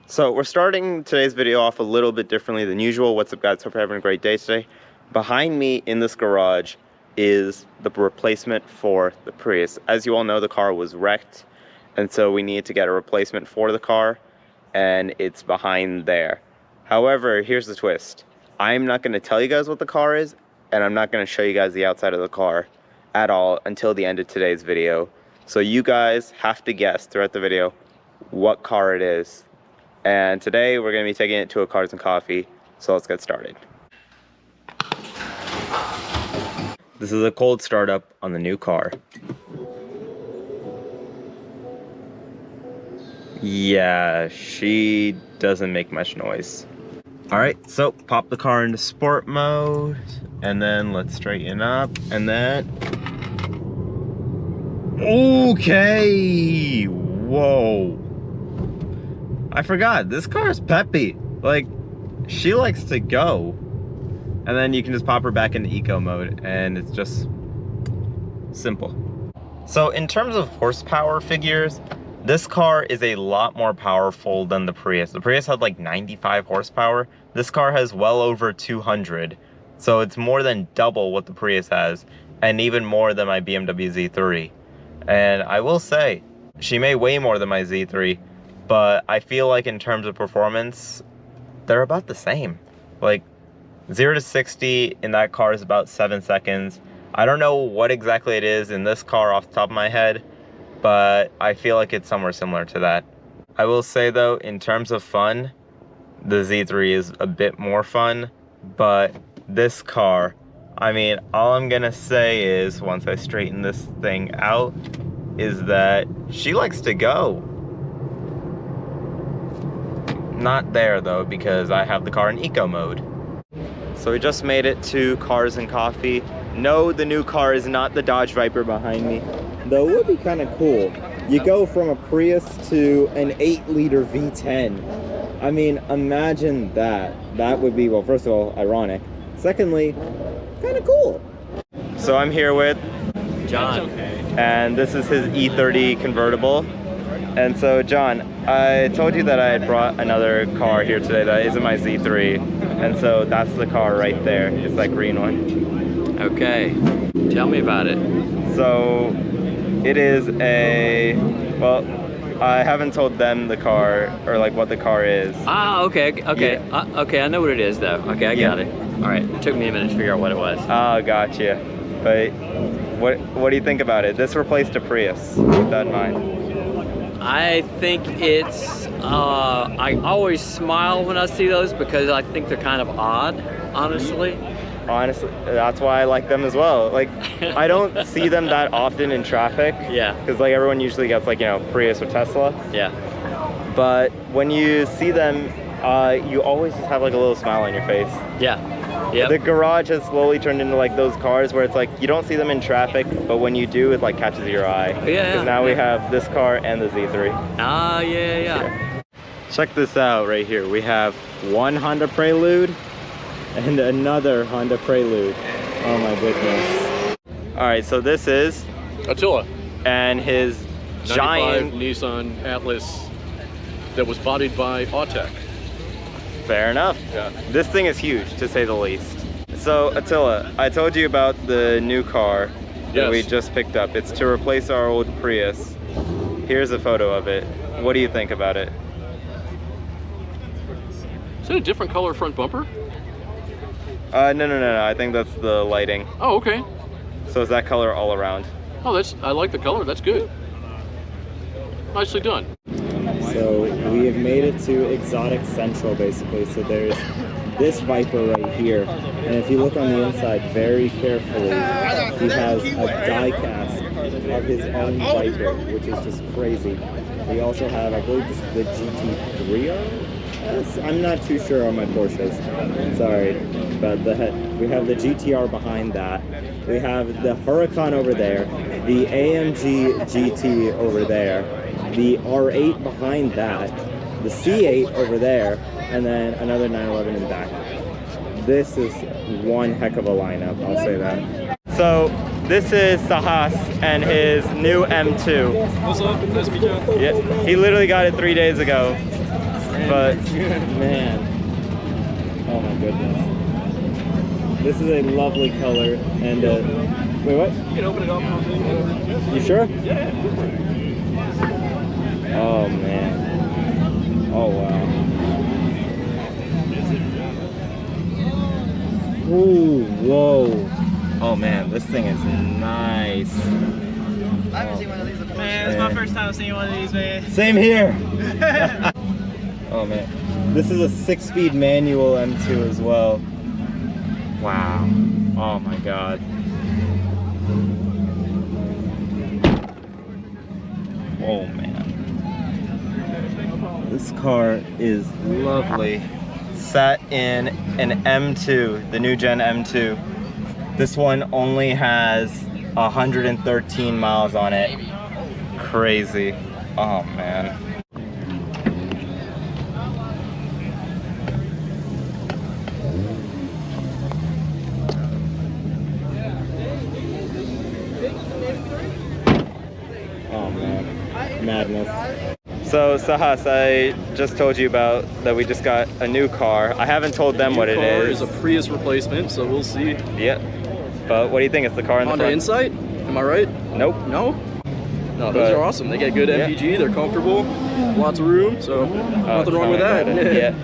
So we're starting today's video off a little bit differently than usual. What's up, guys? Hope you're having a great day today. Behind me in this garage is the replacement for the Prius. As you all know, the car was wrecked, and so we needed to get a replacement for the car, and it's behind there. However, here's the twist. I'm not going to tell you guys what the car is, and I'm not going to show you guys the outside of the car at all until the end of today's video. So you guys have to guess throughout the video what car it is. And today we're going to be taking it to a Cars and Coffee, so let's get started. This is a cold startup on the new car. Yeah, she doesn't make much noise. Alright, so pop the car into sport mode, and then let's straighten up, and then... Okay! Whoa! I forgot, this car is peppy. Like, she likes to go. And then you can just pop her back into eco mode, and it's just simple. So in terms of horsepower figures, this car is a lot more powerful than the Prius. The Prius had like 95 horsepower. This car has well over 200. So it's more than double what the Prius has, and even more than my BMW Z3. And I will say, she may weigh more than my Z3, but I feel like in terms of performance, they're about the same. Like 0 to 60 in that car is about 7 seconds. I don't know what exactly it is in this car off the top of my head, but I feel like it's somewhere similar to that. I will say though, in terms of fun, the Z3 is a bit more fun, but this car, I mean, all I'm gonna say is, once I straighten this thing out, is that she likes to go. Not there though, because I have the car in eco mode. So we just made it to Cars and Coffee. No, the new car is not the Dodge Viper behind me, though it would be kind of cool. You go from a Prius to an 8-liter V10. I mean, imagine that. That would be, well, first of all, ironic. Secondly, kind of cool. So I'm here with John, and this is his E30 convertible. And so, John, I told you that I had brought another car here today that isn't my Z3. And so that's the car right there. It's that green one. Okay, tell me about it. So, it is a, well, I haven't told them the car, or like what the car is. Ah, okay. Yeah. Okay, I know what it is though. Okay, I got it. All right, it took me a minute to figure out what it was. Oh, gotcha. But what do you think about it? This replaced a Prius. Keep that in mind. I think it's, I always smile when I see those because I think they're kind of odd, honestly. Honestly, that's why I like them as well. Like, I don't see them that often in traffic. Yeah. Because like everyone usually gets like, you know, Prius or Tesla. Yeah. But when you see them, you always just have like a little smile on your face. Yeah. Yep. The garage has slowly turned into like those cars where it's like you don't see them in traffic, but when you do, it like catches your eye. Yeah. Because now we have this car and the Z3. Ah, yeah. Check this out right here. We have one Honda Prelude and another Honda Prelude. Oh my goodness. All right, so this is Attila. And his 95 giant Nissan Atlas that was bodied by Autech. Fair enough. Yeah. This thing is huge, to say the least. So, Attila, I told you about the new car that we just picked up. It's to replace our old Prius. Here's a photo of it. What do you think about it? Is it a different color front bumper? No. I think that's the lighting. Oh, okay. So it's that color all around. Oh, I like the color. That's good. Nicely done. So we have made it to Exotic Central, basically. So there's this Viper right here, and if you look on the inside very carefully, he has a die cast of his own Viper, which is just crazy. We also have, I believe, this is the GT3R. I'm not too sure on my Porsches. Sorry, but we have the GTR behind that. We have the Huracan over there, the AMG GT over there, the R8 behind that, the C8 over there, and then another 911 in back. This is one heck of a lineup, I'll say that. So this is Sahas and his new M2. What's up? Nice to meet you. Yeah, he literally got it 3 days ago. But man, oh my goodness. This is a lovely color, and wait, what? You can open it up. You sure? Yeah. Oh man. Oh wow. Ooh, whoa. Oh man, this thing is nice. I haven't seen one of these before. Man, it's my first time seeing one of these, man. Same here. Oh man. This is a 6-speed manual M2 as well. Wow. Oh my god. Oh man. This car is lovely. Sat in an M2, the new gen M2. This one only has 113 miles on it. Crazy. Oh man. Oh man. Madness. So Sahas, I just told you about that we just got a new car. I haven't told them what it is. It's a Prius replacement, so we'll see. Yep. But what do you think? It's the car in the Honda front? Insight? Am I right? Nope. No? No, those are awesome. They get good MPG, they're comfortable, lots of room, so nothing wrong with that. Yeah.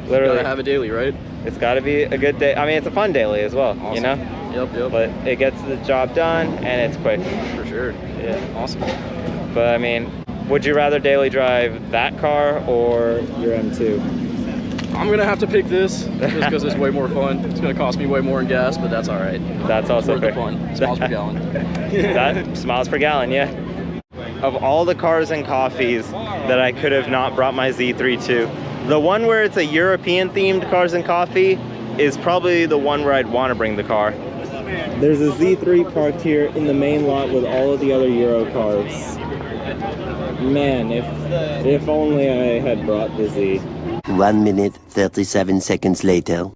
Literally. Gotta have it daily, right? It's gotta be a good day. I mean, it's a fun daily as well, Awesome. you know? Yep. But it gets the job done and it's quick. For sure. Yeah. Awesome. But I mean, would you rather daily drive that car or your M2? I'm gonna have to pick this just because it's way more fun. It's gonna cost me way more in gas, but that's all right. That's also Worth the fair. fun. Smiles per gallon. That smiles per gallon, yeah. Of all the cars and coffees that I could have not brought my Z3 to, the one where it's a European themed cars and coffee is probably the one where I'd want to bring the car. There's a Z3 parked here in the main lot with all of the other Euro cars. Man, if only I had brought the Z. 1 minute, 37 seconds later.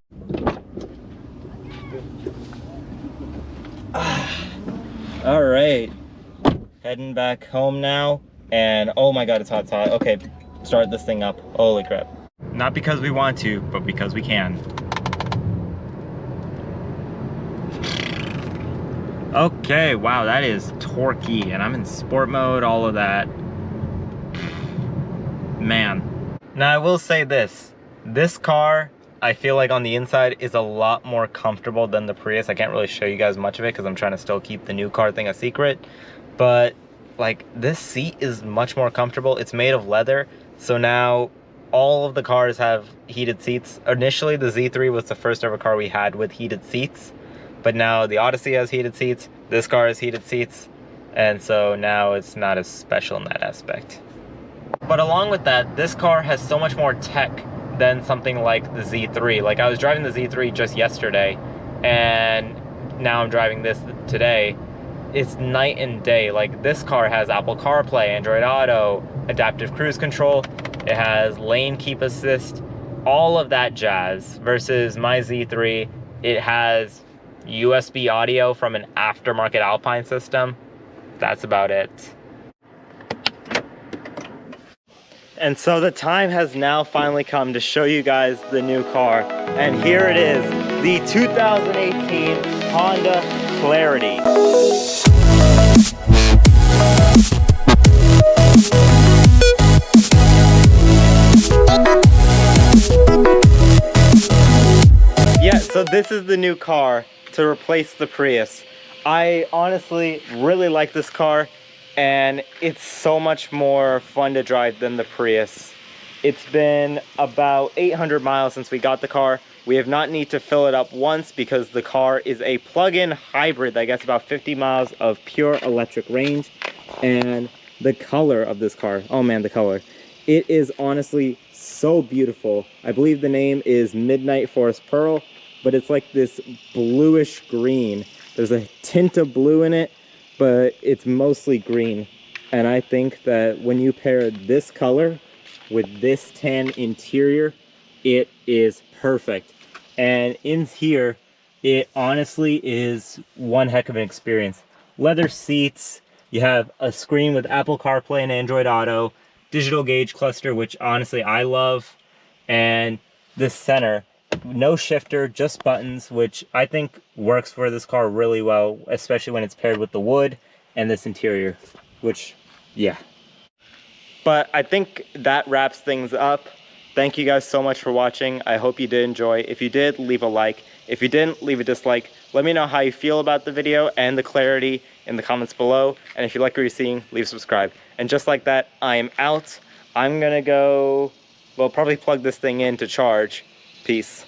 All right, heading back home now, and oh my god, it's hot, it's hot. Okay, start this thing up. Holy crap. Not because we want to, but because we can. Okay, wow, that is torquey, and I'm in sport mode, all of that. Man. Now I will say this car, I feel like on the inside is a lot more comfortable than the Prius. I can't really show you guys much of it because I'm trying to still keep the new car thing a secret, but like this seat is much more comfortable. It's made of leather, so now all of the cars have heated seats. Initially the Z3 was the first ever car we had with heated seats, but now the Odyssey has heated seats, this car has heated seats, and so now it's not as special in that aspect. But along with that, this car has so much more tech than something like the Z3. Like I was driving the Z3 just yesterday, and now I'm driving this today. It's night and day. Like this car has Apple CarPlay, Android Auto, adaptive cruise control, it has lane keep assist, all of that jazz, versus my Z3, it has USB audio from an aftermarket Alpine system. That's about it. And so the time has now finally come to show you guys the new car. And here it is, the 2018 Honda Clarity. Yeah, so this is the new car to replace the Prius. I honestly really like this car, and it's so much more fun to drive than the Prius. It's been about 800 miles since we got the car. We have not need to fill it up once because the car is a plug-in hybrid that gets about 50 miles of pure electric range. And the color of this car, oh man, the color. It is honestly so beautiful. I believe the name is Midnight Forest Pearl, but it's like this bluish green. There's a tint of blue in it, but it's mostly green. And I think that when you pair this color with this tan interior, it is perfect. And in here, it honestly is one heck of an experience. Leather seats, you have a screen with Apple CarPlay and Android Auto, digital gauge cluster, which honestly I love. And this center, no shifter, just buttons, which I think works for this car really well, especially when it's paired with the wood and this interior, which, yeah. But I think that wraps things up. Thank you guys so much for watching. I hope you did enjoy. If you did, leave a like. If you didn't, leave a dislike. Let me know how you feel about the video and the clarity in the comments below. And if you like what you're seeing, leave subscribe. And just like that, I am out. I'm gonna go, well, probably plug this thing in to charge. Peace.